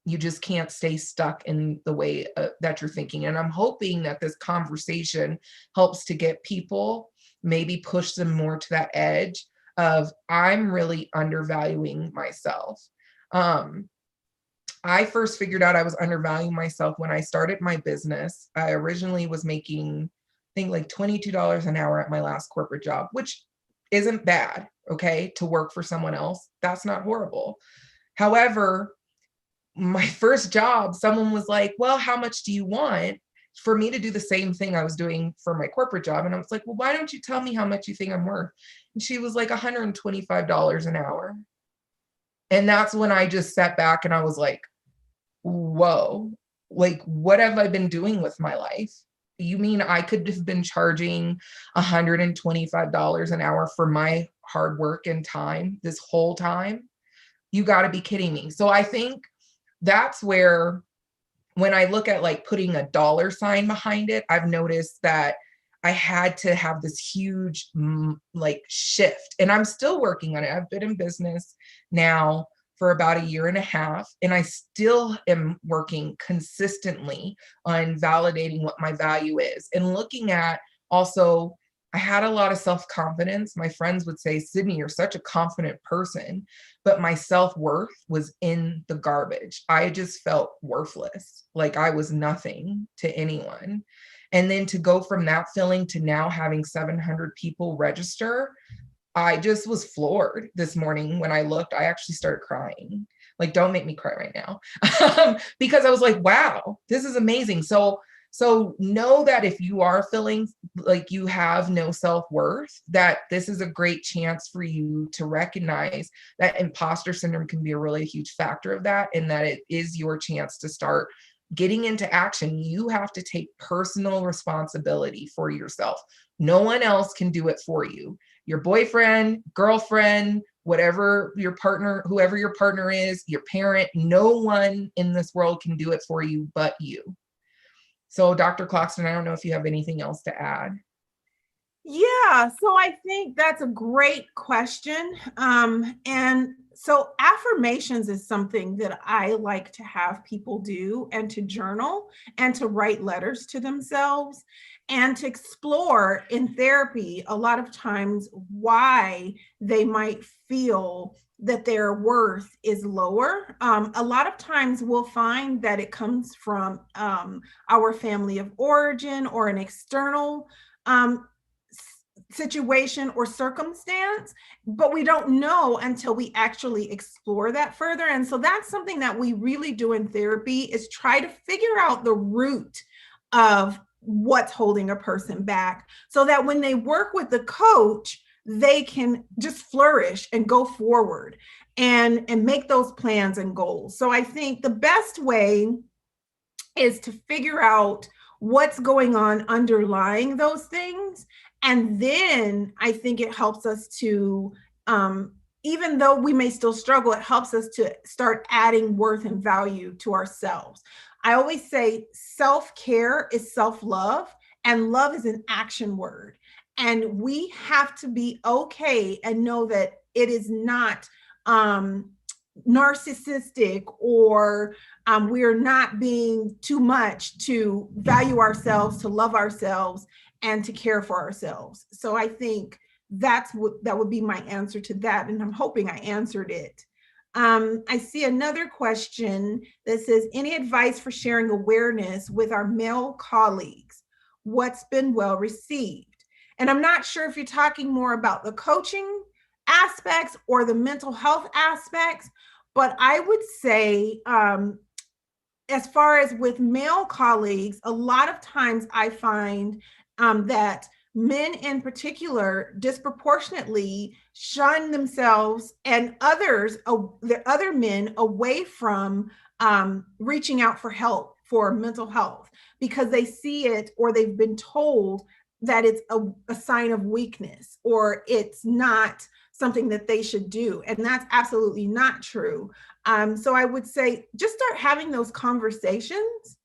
You just can't stay stuck in the way that you're thinking. And I'm hoping that this conversation helps to get people, maybe push them more to that edge of, I'm really undervaluing myself. I first figured out I was undervaluing myself when I started my business. I originally was making, I think, like $22 an hour at my last corporate job, which isn't bad, okay, to work for someone else. That's not horrible. However, my first job, someone was like, well, how much do you want for me to do the same thing I was doing for my corporate job? And I was like, well, why don't you tell me how much you think I'm worth? And she was like, $125 an hour. And that's when I just sat back and I was like, whoa, like, what have I been doing with my life? You mean I could have been charging $125 an hour for my hard work and time this whole time? You got to be kidding me. So I think that's where, when I look at like putting a dollar sign behind it, I've noticed that I had to have this huge like shift, and I'm still working on it. I've been in business now for about 1.5 years, and I still am working consistently on validating what my value is, and looking at also, I had a lot of self-confidence. My friends would say, Sydney, you're such a confident person, but my self-worth was in the garbage. I just felt worthless, like I was nothing to anyone. And then to go from that feeling to now having 700 people register, I just was floored this morning. When I looked, I actually started crying. Like, don't make me cry right now. Because I was like, wow, this is amazing. So So know that if you are feeling like you have no self-worth, that this is a great chance for you to recognize that imposter syndrome can be a really huge factor of that, and that it is your chance to start getting into action. You have to take personal responsibility for yourself. No one else can do it for you. Your boyfriend, girlfriend, whatever your partner, whoever your partner is, your parent, no one in this world can do it for you but you. So Dr. Cloxton, I don't know if you have anything else to add. Yeah, so I think that's a great question. And so affirmations is something that I like to have people do, and to journal and to write letters to themselves and to explore in therapy a lot of times why they might feel that their worth is lower. A lot of times we'll find that it comes from our family of origin or an external situation or circumstance, but we don't know until we actually explore that further. And so that's something that we really do in therapy, is try to figure out the root of what's holding a person back, so that when they work with the coach, they can just flourish and go forward and make those plans and goals. So I think the best way is to figure out what's going on underlying those things. And then I think it helps us to, even though we may still struggle, it helps us to start adding worth and value to ourselves. I always say self-care is self-love, and love is an action word. And we have to be okay and know that it is not narcissistic, or we're not being too much to value ourselves, to love ourselves, and to care for ourselves. So I think that would be my answer to that. And I'm hoping I answered it. I see another question that says, any advice for sharing awareness with our male colleagues? What's been well received? And I'm not sure if you're talking more about the coaching aspects or the mental health aspects, but I would say, as far as with male colleagues, a lot of times I find that men in particular disproportionately shun themselves and others, the other men, away from reaching out for help for mental health, because they see it, or they've been told that it's a sign of weakness, or it's not something that they should do. And that's absolutely not true. So I would say just start having those conversations,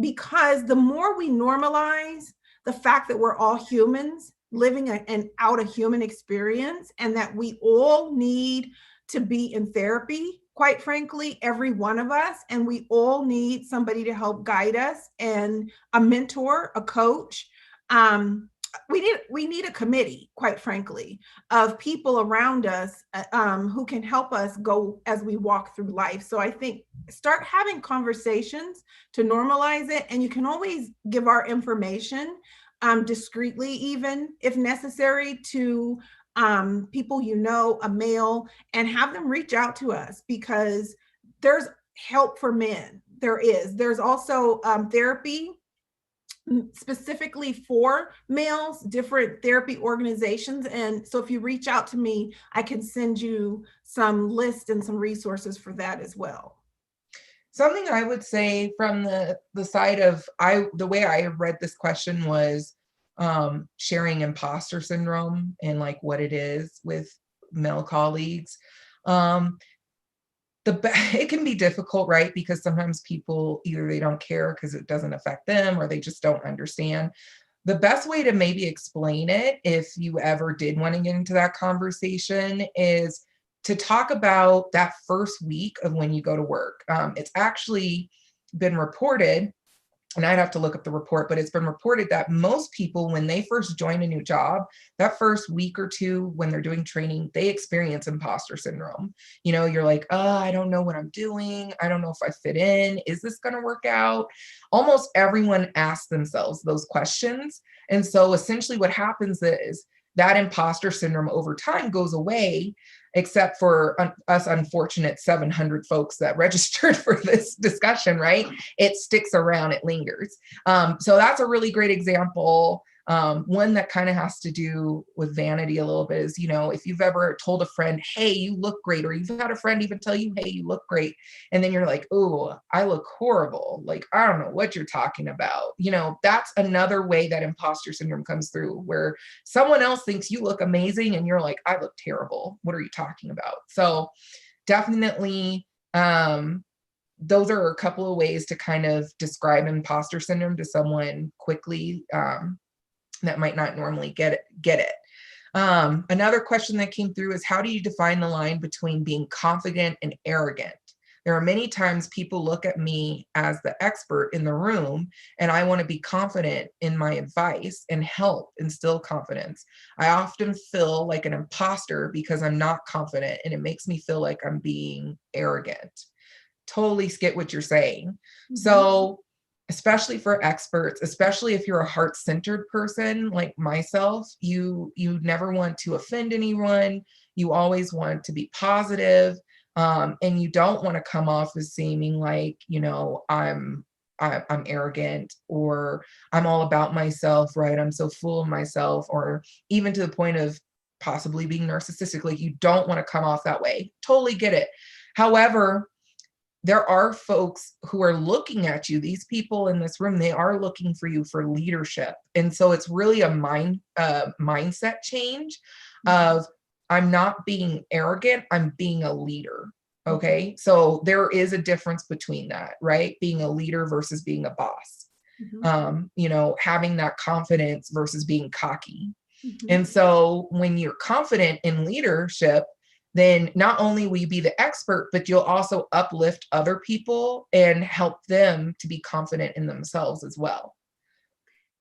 because the more we normalize the fact that we're all humans living out a human experience, and that we all need to be in therapy, quite frankly, every one of us, and we all need somebody to help guide us, and a mentor, a coach. We need a committee, quite frankly, of people around us who can help us go as we walk through life. So I think start having conversations to normalize it. And you can always give our information discreetly, even if necessary, to people you know, a male, and have them reach out to us, because there's help for men. There's also therapy specifically for males, different therapy organizations. And so if you reach out to me, I can send you some lists and some resources for that as well. Something I would say from the side of, the way I read this question was sharing imposter syndrome and like what it is with male colleagues. It can be difficult, right? Because sometimes people, either they don't care because it doesn't affect them, or they just don't understand. The best way to maybe explain it, if you ever did want to get into that conversation, is to talk about that first week of when you go to work. It's actually been reported, and I'd have to look up the report, but it's been reported that most people, when they first join a new job, that first week or two when they're doing training, they experience imposter syndrome. You know, you're like, oh, I don't know what I'm doing. I don't know if I fit in. Is this going to work out? Almost everyone asks themselves those questions. And so essentially what happens is that imposter syndrome over time goes away, except for us unfortunate 700 folks that registered for this discussion, right? It sticks around, it lingers. So that's a really great example. One that kind of has to do with vanity a little bit is, if you've ever told a friend, hey, you look great, or you've had a friend even tell you, hey, you look great. And then you're like, oh, I look horrible. Like, I don't know what you're talking about. That's another way that imposter syndrome comes through, where someone else thinks you look amazing and you're like, I look terrible. What are you talking about? So definitely, those are a couple of ways to kind of describe imposter syndrome to someone quickly, that might not normally get it. Another question that came through is, how do you define the line between being confident and arrogant? There are many times people look at me as the expert in the room, and I want to be confident in my advice and help instill confidence. I often feel like an imposter because I'm not confident, and it makes me feel like I'm being arrogant. Totally get what you're saying. Mm-hmm. So especially for experts, especially if you're a heart-centered person like myself, you never want to offend anyone. You always want to be positive, and you don't want to come off as seeming like, I'm arrogant, or I'm all about myself, right? I'm so full of myself, or even to the point of possibly being narcissistic. Like, you don't want to come off that way. Totally get it. However, there are folks who are looking at you. These people in this room, they are looking for you for leadership. And so it's really a mindset change of, I'm not being arrogant, I'm being a leader. Okay. So there is a difference between that, right? Being a leader versus being a boss. Mm-hmm. Having that confidence versus being cocky. Mm-hmm. And so when you're confident in leadership, then not only will you be the expert, but you'll also uplift other people and help them to be confident in themselves as well.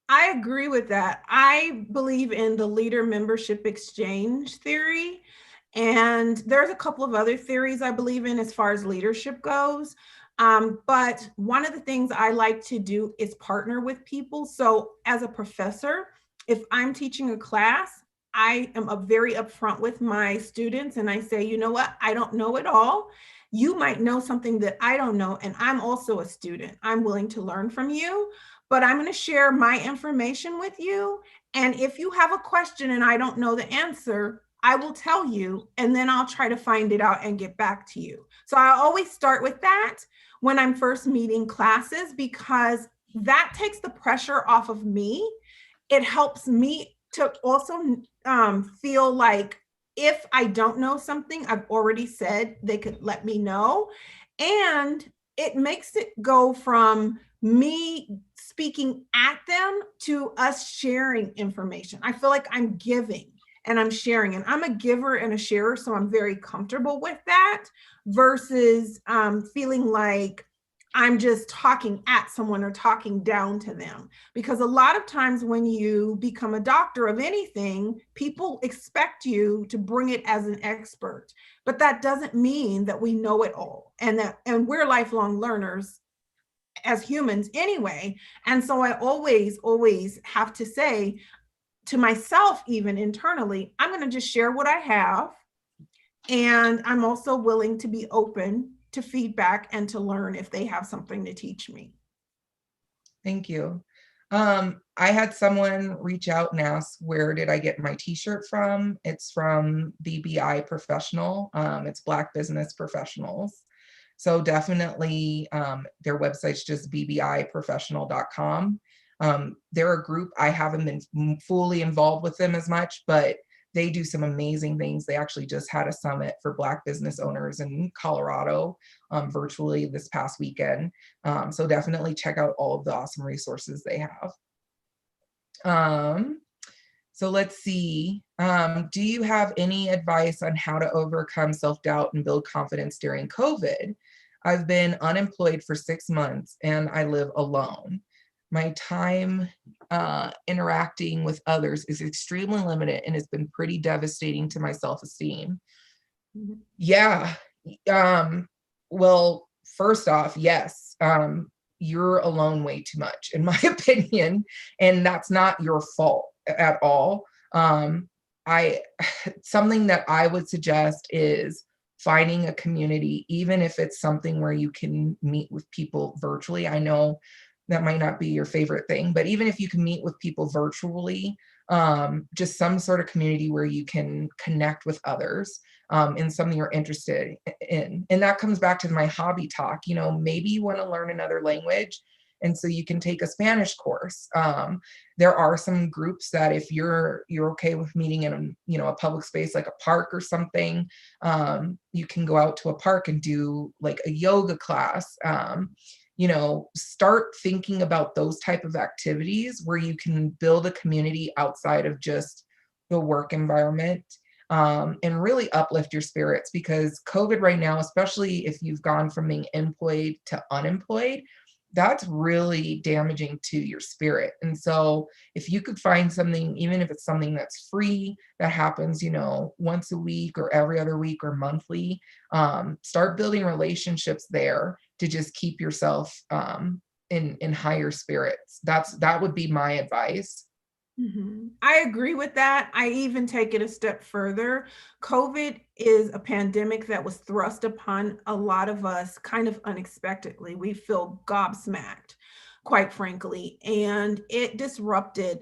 I agree with that. I believe in the leader membership exchange theory. And there's a couple of other theories I believe in as far as leadership goes. But one of the things I like to do is partner with people. So as a professor, if I'm teaching a class, I am very upfront with my students, and I say, you know what, I don't know it all. You might know something that I don't know, and I'm also a student. I'm willing to learn from you, but I'm going to share my information with you. And if you have a question and I don't know the answer, I will tell you, and then I'll try to find it out and get back to you. So I always start with that when I'm first meeting classes, because that takes the pressure off of me. It helps me to also feel like if I don't know something, I've already said they could let me know. And it makes it go from me speaking at them to us sharing information. I feel like I'm giving and I'm sharing, and I'm a giver and a sharer, so I'm very comfortable with that versus feeling like I'm just talking at someone or talking down to them. Because a lot of times when you become a doctor of anything, people expect you to bring it as an expert, but that doesn't mean that we know it all, and we're lifelong learners as humans anyway. And so I always have to say to myself, even internally, I'm going to just share what I have. And I'm also willing to be open to feedback and to learn if they have something to teach me. Thank you. I had someone reach out and ask, where did I get my t-shirt from? It's from BBI Professional. It's Black Business Professionals. So definitely their website's just bbiprofessional.com. They're a group. I haven't been fully involved with them as much, but they do some amazing things. They actually just had a summit for Black business owners in Colorado virtually this past weekend. So definitely check out all of the awesome resources they have. So let's see. Do you have any advice on how to overcome self-doubt and build confidence during COVID? I've been unemployed for 6 months and I live alone. My time interacting with others is extremely limited and it's been pretty devastating to my self-esteem. Mm-hmm. Yeah. Well, first off, yes, you're alone way too much, in my opinion, and that's not your fault at all. something that I would suggest is finding a community, even if it's something where you can meet with people virtually. I know that might not be your favorite thing, but even if you can meet with people virtually, just some sort of community where you can connect with others in something you're interested in. And that comes back to my hobby talk. Maybe you want to learn another language, and so you can take a Spanish course. There are some groups that if you're okay with meeting in a public space like a park or something, you can go out to a park and do like a yoga class. Start thinking about those type of activities where you can build a community outside of just the work environment, and really uplift your spirits, because COVID right now, especially if you've gone from being employed to unemployed, that's really damaging to your spirit. And so if you could find something, even if it's something that's free, that happens, once a week or every other week or monthly, start building relationships there to just keep yourself in higher spirits. That would be my advice. I agree with that. I even take it a step further. COVID is a pandemic that was thrust upon a lot of us kind of unexpectedly. We feel gobsmacked, quite frankly, and it disrupted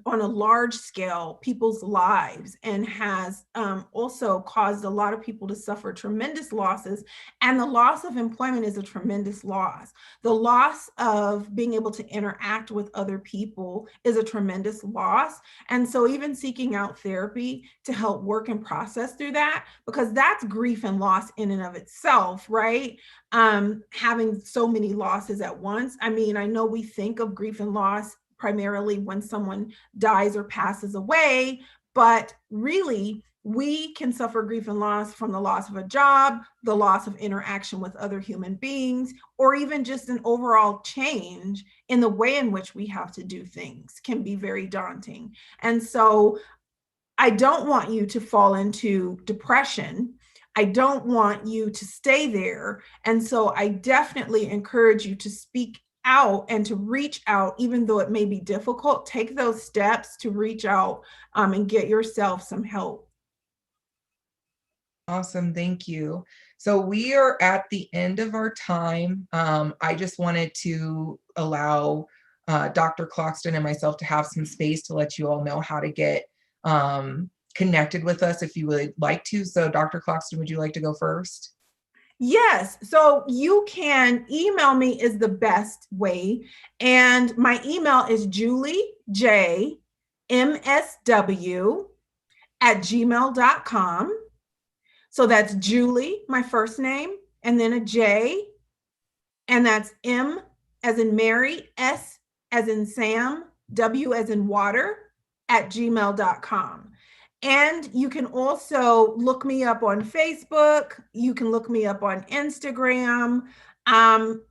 on a large scale people's lives, and has also caused a lot of people to suffer tremendous losses. And the loss of employment is a tremendous loss. The loss of being able to interact with other people is a tremendous loss. And so even seeking out therapy to help work and process through that, because that's grief and loss in and of itself, right? Having so many losses at once. I mean, I know we think of grief and loss primarily when someone dies or passes away, but really we can suffer grief and loss from the loss of a job, the loss of interaction with other human beings, or even just an overall change in the way in which we have to do things can be very daunting. And so I don't want you to fall into depression. I don't want you to stay there. And so I definitely encourage you to speak out and to reach out, even though it may be difficult. Take those steps to reach out and get yourself some help. Awesome. Thank you. So we are at the end of our time. I just wanted to allow Dr. Cloxton and myself to have some space to let you all know how to get connected with us if you would like to. So Dr. Cloxton, would you like to go first? Yes. So you can email me is the best way. And my email is juliejmsw@gmail.com. So that's Julie, my first name, and then a J, and that's M as in Mary, S as in Sam, W as in water, @gmail.com. And you can also look me up on Facebook. You can look me up on Instagram,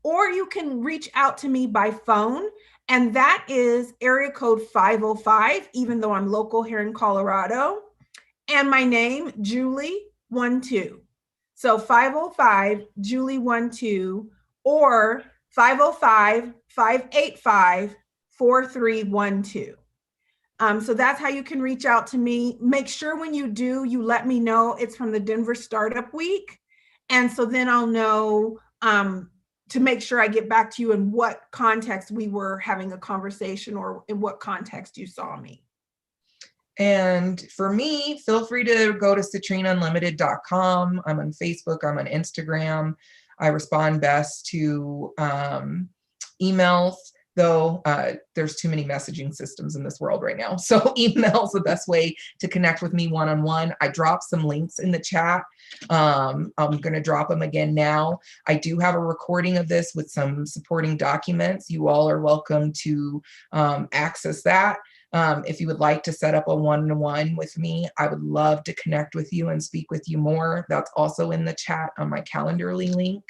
or you can reach out to me by phone. And that is area code 505, even though I'm local here in Colorado. And my name, Julie12. So 505 Julie12, or 505-585-4312. So that's how you can reach out to me. Make sure when you do, you let me know it's from the Denver Startup Week. And so then I'll know to make sure I get back to you in what context we were having a conversation, or in what context you saw me. And for me, feel free to go to citrineunlimited.com. I'm on Facebook, I'm on Instagram. I respond best to emails, though there's too many messaging systems in this world right now. So email's the best way to connect with me one-on-one. I dropped some links in the chat. I'm going to drop them again now. I do have a recording of this with some supporting documents. You all are welcome to access that. If you would like to set up a one-on-one with me, I would love to connect with you and speak with you more. That's also in the chat on my Calendly link.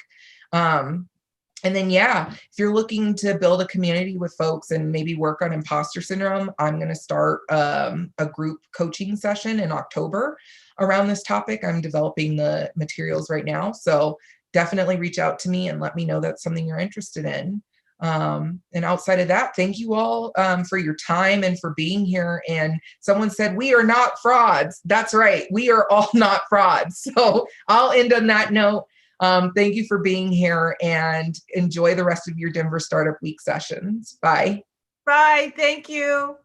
And then, yeah, if you're looking to build a community with folks and maybe work on imposter syndrome, I'm going to start a group coaching session in October around this topic. I'm developing the materials right now. So definitely reach out to me and let me know that's something you're interested in. And outside of that, thank you all for your time and for being here. And someone said, we are not frauds. That's right. We are all not frauds. So I'll end on that note. Thank you for being here and enjoy the rest of your Denver Startup Week sessions. Bye. Bye. Thank you.